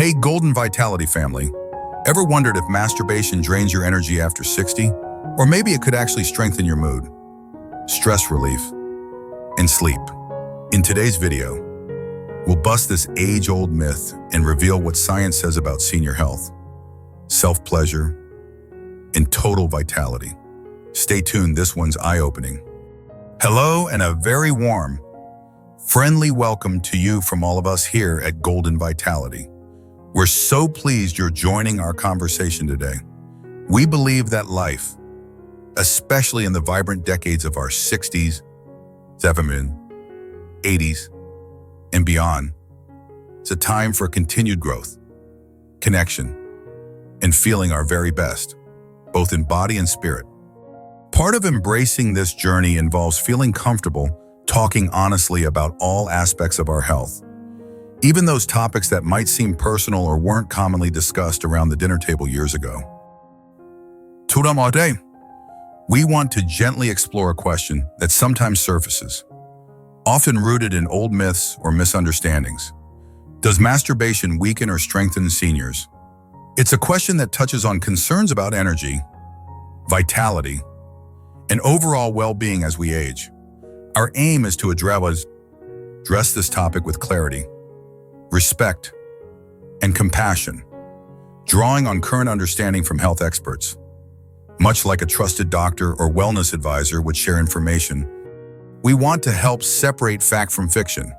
Hey, Golden Vitality family, ever wondered if masturbation drains your energy after 60? Or maybe it could actually strengthen your mood, stress relief, and sleep. In today's video, we'll bust this age-old myth and reveal what science says about senior health, self-pleasure, and total vitality. Stay tuned, this one's eye-opening. Hello and a very warm, friendly welcome to you from all of us here at Golden Vitality. We're so pleased you're joining our conversation today. We believe that life, especially in the vibrant decades of our 60s, 70s, 80s, and beyond, it's a time for continued growth, connection, and feeling our very best, both in body and spirit. Part of embracing this journey involves feeling comfortable talking honestly about all aspects of our health, even those topics that might seem personal or weren't commonly discussed around the dinner table years ago. Today, we want to gently explore a question that sometimes surfaces, often rooted in old myths or misunderstandings. Does masturbation weaken or strengthen seniors? It's a question that touches on concerns about energy, vitality, and overall well-being as we age. Our aim is to address this topic with clarity, respect, and compassion, drawing on current understanding from health experts. Much like a trusted doctor or wellness advisor would share information, we want to help separate fact from fiction,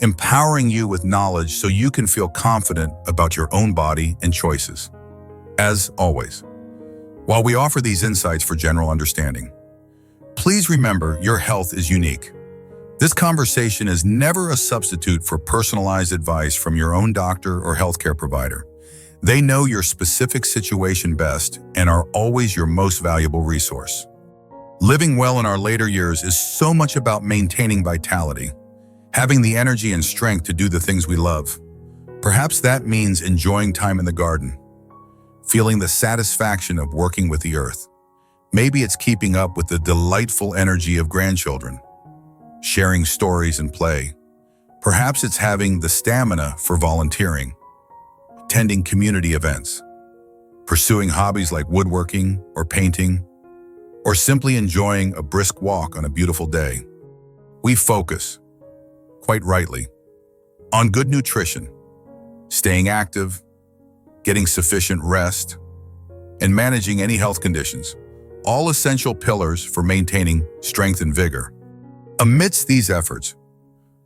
empowering you with knowledge so you can feel confident about your own body and choices. As always, while we offer these insights for general understanding, please remember your health is unique. This conversation is never a substitute for personalized advice from your own doctor or healthcare provider. They know your specific situation best and are always your most valuable resource. Living well in our later years is so much about maintaining vitality, having the energy and strength to do the things we love. Perhaps that means enjoying time in the garden, feeling the satisfaction of working with the earth. Maybe it's keeping up with the delightful energy of grandchildren, sharing stories and play. Perhaps it's having the stamina for volunteering, attending community events, pursuing hobbies like woodworking or painting, or simply enjoying a brisk walk on a beautiful day. We focus, quite rightly, on good nutrition, staying active, getting sufficient rest, and managing any health conditions, all essential pillars for maintaining strength and vigor. Amidst these efforts,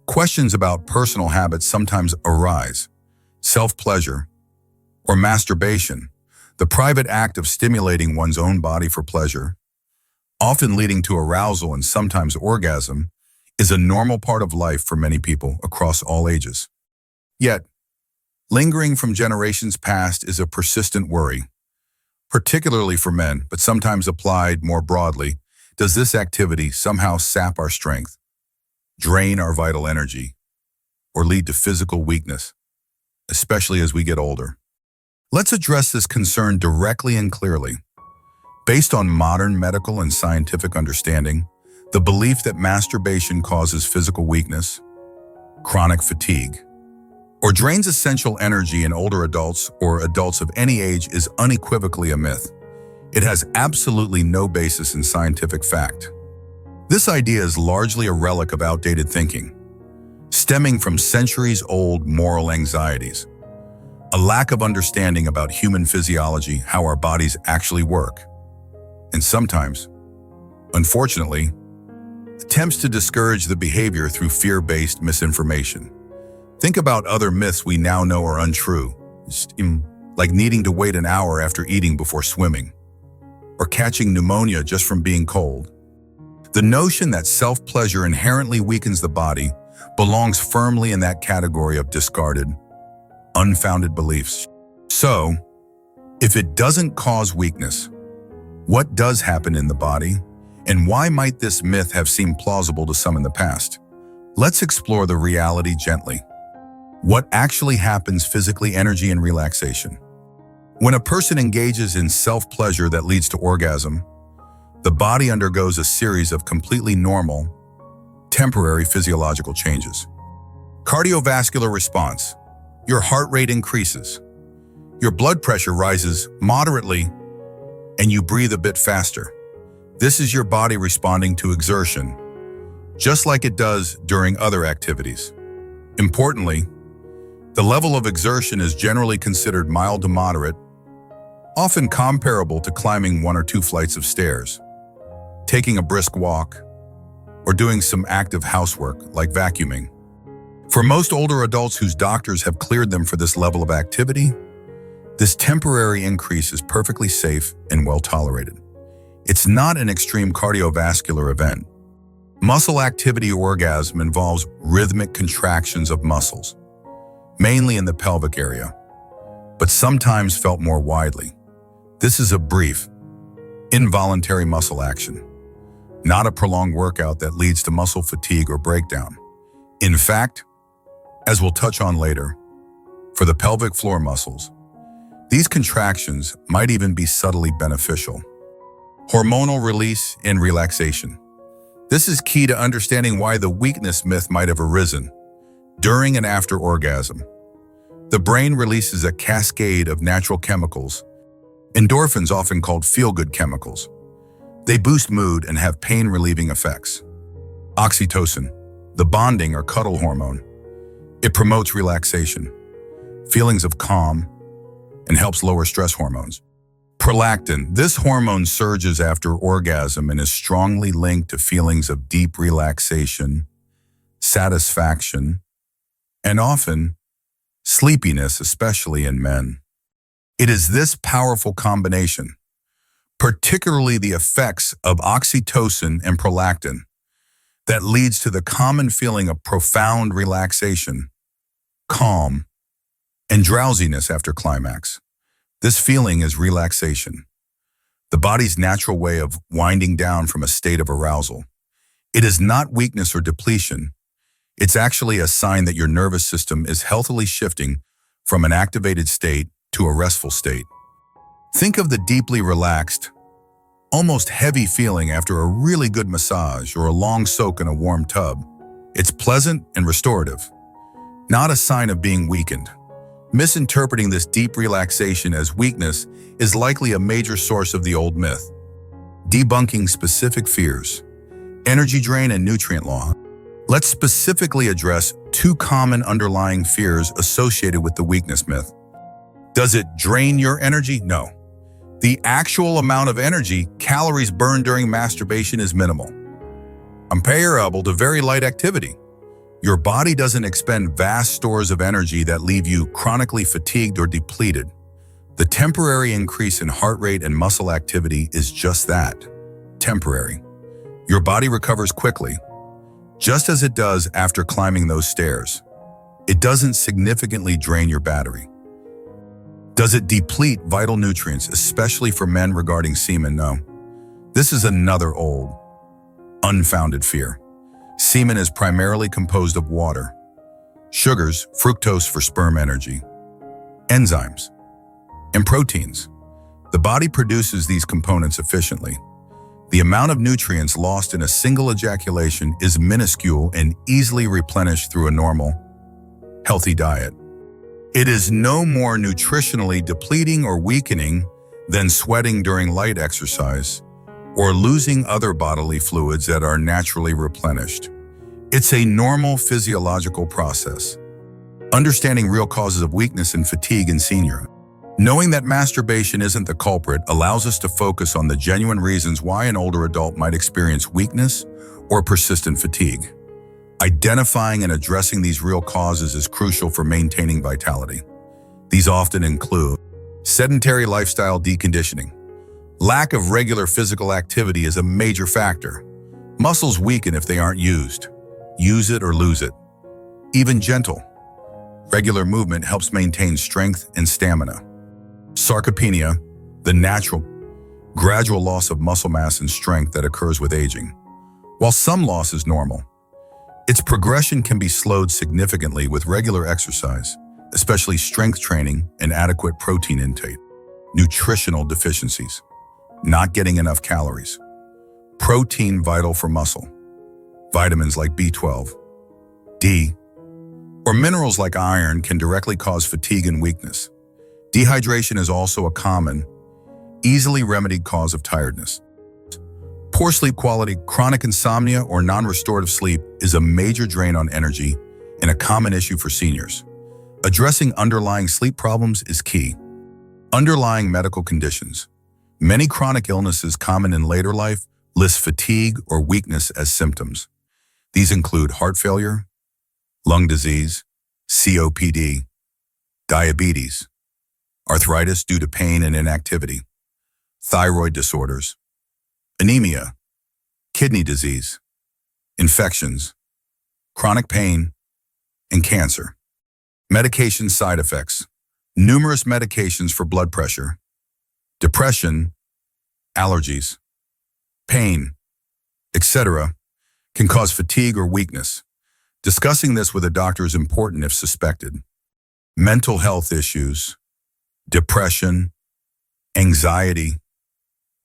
questions about personal habits sometimes arise. Self-pleasure, or masturbation, the private act of stimulating one's own body for pleasure, often leading to arousal and sometimes orgasm, is a normal part of life for many people across all ages. Yet, lingering from generations past is a persistent worry, particularly for men, but sometimes applied more broadly. Does this activity somehow sap our strength, drain our vital energy, or lead to physical weakness, especially as we get older? Let's address this concern directly and clearly. Based on modern medical and scientific understanding, the belief that masturbation causes physical weakness, chronic fatigue, or drains essential energy in older adults or adults of any age is unequivocally a myth. It has absolutely no basis in scientific fact. This idea is largely a relic of outdated thinking, stemming from centuries-old moral anxieties, a lack of understanding about human physiology, how our bodies actually work, and sometimes, unfortunately, attempts to discourage the behavior through fear-based misinformation. Think about other myths we now know are untrue, like needing to wait an hour after eating before swimming, or catching pneumonia just from being cold. The notion that self-pleasure inherently weakens the body belongs firmly in that category of discarded, unfounded beliefs. So, if it doesn't cause weakness, what does happen in the body, and why might this myth have seemed plausible to some in the past? Let's explore the reality gently. What actually happens physically, energy, and relaxation? When a person engages in self-pleasure that leads to orgasm, the body undergoes a series of completely normal, temporary physiological changes. Cardiovascular response, your heart rate increases, your blood pressure rises moderately, and you breathe a bit faster. This is your body responding to exertion, just like it does during other activities. Importantly, the level of exertion is generally considered mild to moderate, often comparable to climbing 1 or 2 flights of stairs, taking a brisk walk, or doing some active housework like vacuuming. For most older adults whose doctors have cleared them for this level of activity, this temporary increase is perfectly safe and well tolerated. It's not an extreme cardiovascular event. Muscle activity orgasm involves rhythmic contractions of muscles, mainly in the pelvic area, but sometimes felt more widely. This is a brief, involuntary muscle action, not a prolonged workout that leads to muscle fatigue or breakdown. In fact, as we'll touch on later, for the pelvic floor muscles, these contractions might even be subtly beneficial. Hormonal release and relaxation. This is key to understanding why the weakness myth might have arisen during and after orgasm. The brain releases a cascade of natural chemicals, endorphins often called feel-good chemicals. They boost mood and have pain-relieving effects. Oxytocin, the bonding or cuddle hormone. It promotes relaxation, feelings of calm, and helps lower stress hormones. Prolactin, this hormone surges after orgasm and is strongly linked to feelings of deep relaxation, satisfaction, and often sleepiness, especially in men. It is this powerful combination, particularly the effects of oxytocin and prolactin, that leads to the common feeling of profound relaxation, calm, and drowsiness after climax. This feeling is relaxation, the body's natural way of winding down from a state of arousal. It is not weakness or depletion. It's actually a sign that your nervous system is healthily shifting from an activated state to a restful state. Think of the deeply relaxed, almost heavy feeling after a really good massage or a long soak in a warm tub. It's pleasant and restorative, not a sign of being weakened. Misinterpreting this deep relaxation as weakness is likely a major source of the old myth. Debunking specific fears, energy drain and nutrient loss. Let's specifically address 2 common underlying fears associated with the weakness myth. Does it drain your energy? No. The actual amount of energy, calories burned during masturbation, is minimal, comparable to very light activity. Your body doesn't expend vast stores of energy that leave you chronically fatigued or depleted. The temporary increase in heart rate and muscle activity is just that, temporary. Your body recovers quickly, just as it does after climbing those stairs. It doesn't significantly drain your battery. Does it deplete vital nutrients, especially for men regarding semen? No. This is another old, unfounded fear. Semen is primarily composed of water, sugars, fructose for sperm energy, enzymes, and proteins. The body produces these components efficiently. The amount of nutrients lost in a single ejaculation is minuscule and easily replenished through a normal, healthy diet. It is no more nutritionally depleting or weakening than sweating during light exercise or losing other bodily fluids that are naturally replenished. It's a normal physiological process. Understanding real causes of weakness and fatigue in senior. Knowing that masturbation isn't the culprit allows us to focus on the genuine reasons why an older adult might experience weakness or persistent fatigue. Identifying and addressing these real causes is crucial for maintaining vitality. These often include sedentary lifestyle deconditioning. Lack of regular physical activity is a major factor. Muscles weaken if they aren't used. Use it or lose it. Even gentle, regular movement helps maintain strength and stamina. Sarcopenia, the natural, gradual loss of muscle mass and strength that occurs with aging. While some loss is normal, its progression can be slowed significantly with regular exercise, especially strength training and adequate protein intake. Nutritional deficiencies. Not getting enough calories. Protein vital for muscle. Vitamins like B12, D, or minerals like iron can directly cause fatigue and weakness. Dehydration is also a common, easily remedied cause of tiredness. Poor sleep quality, chronic insomnia, or non-restorative sleep is a major drain on energy and a common issue for seniors. Addressing underlying sleep problems is key. Underlying medical conditions. Many chronic illnesses common in later life list fatigue or weakness as symptoms. These include heart failure, lung disease, COPD, diabetes, arthritis due to pain and inactivity, thyroid disorders, anemia, kidney disease, infections, chronic pain, and cancer. Medication side effects. Numerous medications for blood pressure, depression, allergies, pain, etc. can cause fatigue or weakness. Discussing this with a doctor is important if suspected. Mental health issues, depression, anxiety,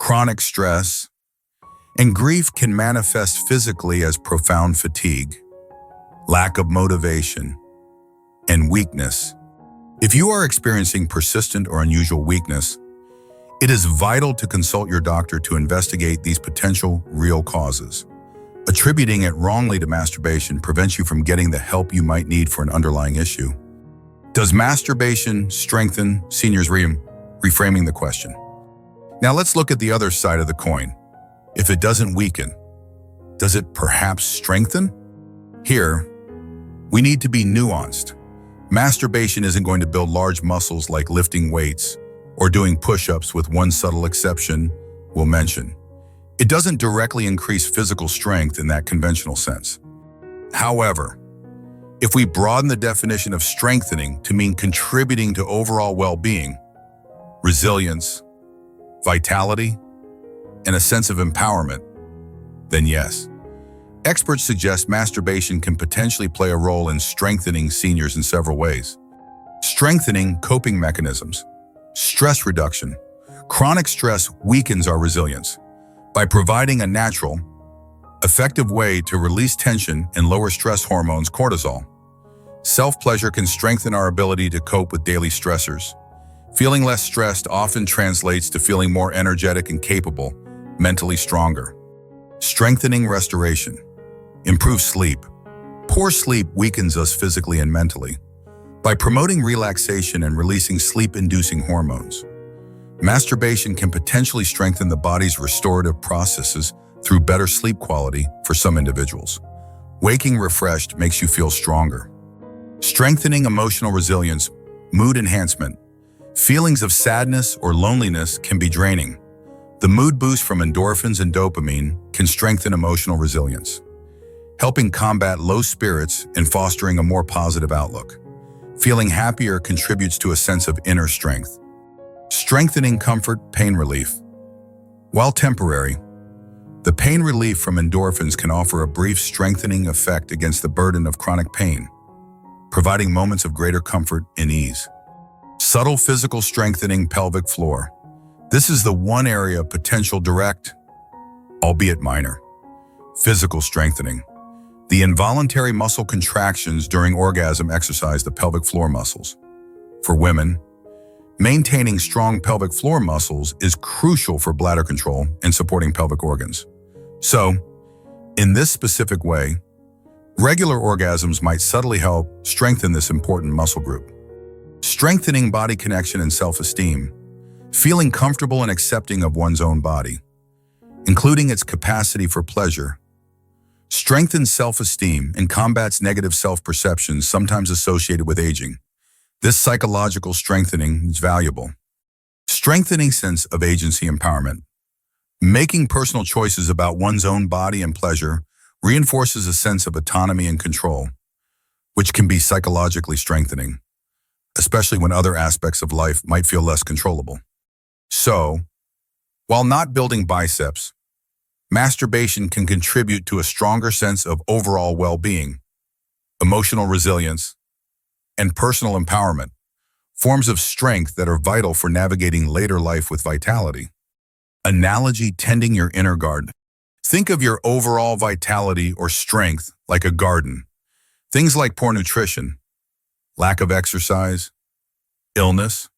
chronic stress, and grief can manifest physically as profound fatigue, lack of motivation, and weakness. If you are experiencing persistent or unusual weakness, it is vital to consult your doctor to investigate these potential real causes. Attributing it wrongly to masturbation prevents you from getting the help you might need for an underlying issue. Does masturbation strengthen seniors? Reframing the question. Now let's look at the other side of the coin. If it doesn't weaken, does it perhaps strengthen? Here, we need to be nuanced. Masturbation isn't going to build large muscles like lifting weights or doing push-ups, with one subtle exception we'll mention. It doesn't directly increase physical strength in that conventional sense. However, if we broaden the definition of strengthening to mean contributing to overall well-being, resilience, vitality, and a sense of empowerment, then yes. Experts suggest masturbation can potentially play a role in strengthening seniors in several ways. Strengthening coping mechanisms. Stress reduction. Chronic stress weakens our resilience. By providing a natural, effective way to release tension and lower stress hormones, cortisol, self-pleasure can strengthen our ability to cope with daily stressors. Feeling less stressed often translates to feeling more energetic and capable, mentally stronger. Strengthening restoration. Improve sleep. Poor sleep weakens us physically and mentally. By promoting relaxation and releasing sleep-inducing hormones, masturbation can potentially strengthen the body's restorative processes through better sleep quality for some individuals. Waking refreshed makes you feel stronger. Strengthening emotional resilience, mood enhancement. Feelings of sadness or loneliness can be draining. The mood boost from endorphins and dopamine can strengthen emotional resilience, helping combat low spirits and fostering a more positive outlook. Feeling happier contributes to a sense of inner strength. Strengthening comfort, pain relief. While temporary, the pain relief from endorphins can offer a brief strengthening effect against the burden of chronic pain, providing moments of greater comfort and ease. Subtle physical strengthening, pelvic floor. This is the one area of potential direct, albeit minor, physical strengthening. The involuntary muscle contractions during orgasm exercise the pelvic floor muscles. For women, maintaining strong pelvic floor muscles is crucial for bladder control and supporting pelvic organs. So, in this specific way, regular orgasms might subtly help strengthen this important muscle group. Strengthening body connection and self-esteem. Feeling comfortable and accepting of one's own body, including its capacity for pleasure, strengthens self-esteem and combats negative self-perceptions sometimes associated with aging. This psychological strengthening is valuable. Strengthening sense of agency empowerment. Making personal choices about one's own body and pleasure reinforces a sense of autonomy and control, which can be psychologically strengthening, especially when other aspects of life might feel less controllable. So, while not building biceps, masturbation can contribute to a stronger sense of overall well-being, emotional resilience, and personal empowerment, forms of strength that are vital for navigating later life with vitality. Analogy: tending your inner garden. Think of your overall vitality or strength like a garden. Things like poor nutrition, lack of exercise, illness,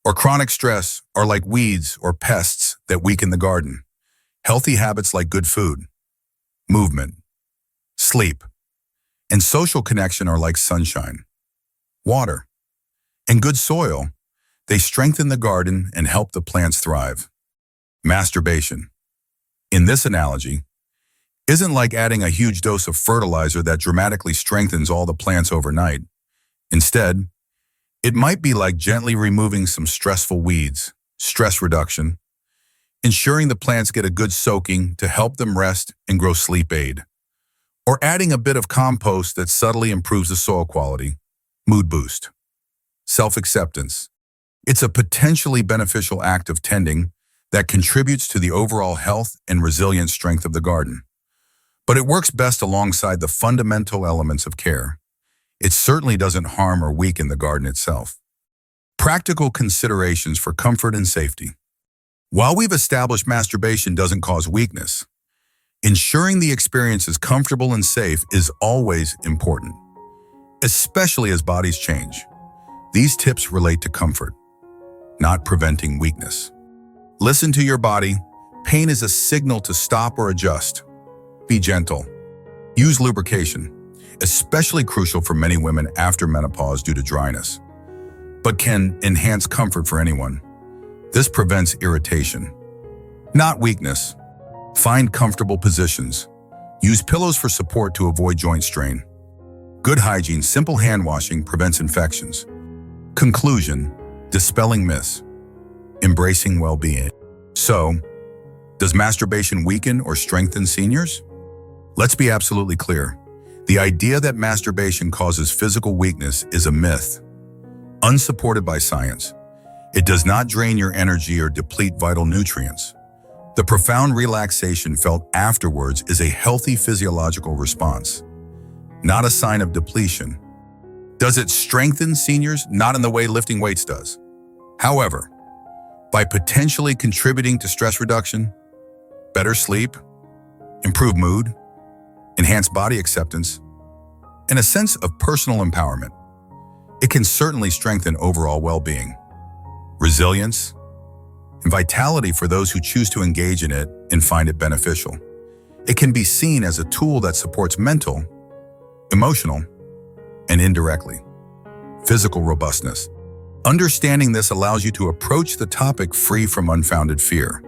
or chronic stress are like weeds or pests that weaken the garden. Healthy habits like good food, movement, sleep, and social connection are like sunshine, water, and good soil. They strengthen the garden and help the plants thrive. Masturbation, in this analogy, isn't like adding a huge dose of fertilizer that dramatically strengthens all the plants overnight. Instead, it might be like gently removing some stressful weeds, stress reduction, ensuring the plants get a good soaking to help them rest and grow sleep aid, or adding a bit of compost that subtly improves the soil quality, mood boost. Self-acceptance. It's a potentially beneficial act of tending that contributes to the overall health and resilient strength of the garden. But it works best alongside the fundamental elements of care. It certainly doesn't harm or weaken the garden itself. Practical considerations for comfort and safety. While we've established masturbation doesn't cause weakness, ensuring the experience is comfortable and safe is always important, especially as bodies change. These tips relate to comfort, not preventing weakness. Listen to your body. Pain is a signal to stop or adjust. Be gentle. Use lubrication, especially crucial for many women after menopause due to dryness, but can enhance comfort for anyone. This prevents irritation, not weakness. Find comfortable positions. Use pillows for support to avoid joint strain. Good hygiene, simple hand washing prevents infections. Conclusion, dispelling myths, embracing well-being. So, does masturbation weaken or strengthen seniors? Let's be absolutely clear. The idea that masturbation causes physical weakness is a myth, unsupported by science. It does not drain your energy or deplete vital nutrients. The profound relaxation felt afterwards is a healthy physiological response, not a sign of depletion. Does it strengthen seniors? Not in the way lifting weights does. However, by potentially contributing to stress reduction, better sleep, improved mood, enhanced body acceptance, and a sense of personal empowerment, it can certainly strengthen overall well-being, resilience, and vitality for those who choose to engage in it and find it beneficial. It can be seen as a tool that supports mental, emotional, and indirectly, physical robustness. Understanding this allows you to approach the topic free from unfounded fear.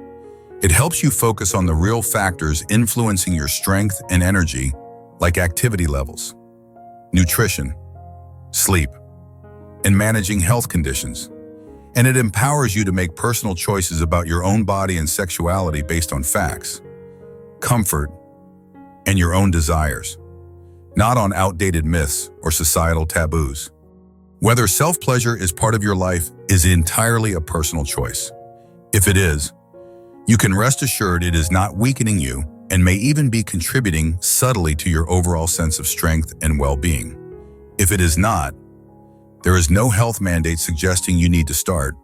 It helps you focus on the real factors influencing your strength and energy, like activity levels, nutrition, sleep, and managing health conditions. And it empowers you to make personal choices about your own body and sexuality based on facts, comfort, and your own desires, not on outdated myths or societal taboos. Whether self-pleasure is part of your life is entirely a personal choice. If it is, you can rest assured it is not weakening you and may even be contributing subtly to your overall sense of strength and well-being. If it is not, there is no health mandate suggesting you need to start.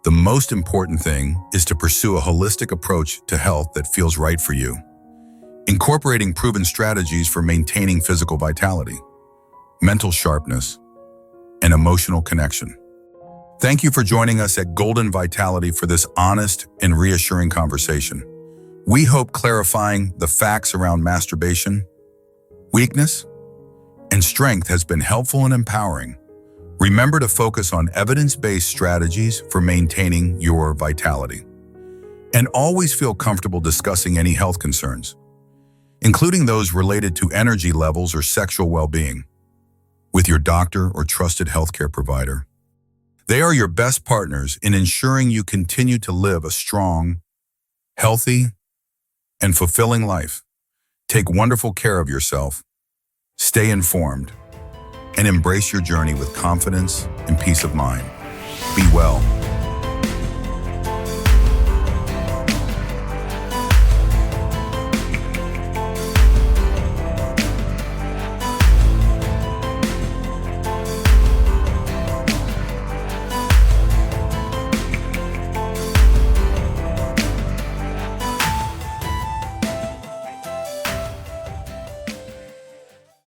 The most important thing is to pursue a holistic approach to health that feels right for you, incorporating proven strategies for maintaining physical vitality, mental sharpness, and emotional connection. Thank you for joining us at Golden Vitality for this honest and reassuring conversation. We hope clarifying the facts around masturbation, weakness, and strength has been helpful and empowering. Remember to focus on evidence-based strategies for maintaining your vitality. And always feel comfortable discussing any health concerns, including those related to energy levels or sexual well-being, with your doctor or trusted healthcare provider. They are your best partners in ensuring you continue to live a strong, healthy, and fulfilling life. Take wonderful care of yourself, stay informed, and embrace your journey with confidence and peace of mind. Be well.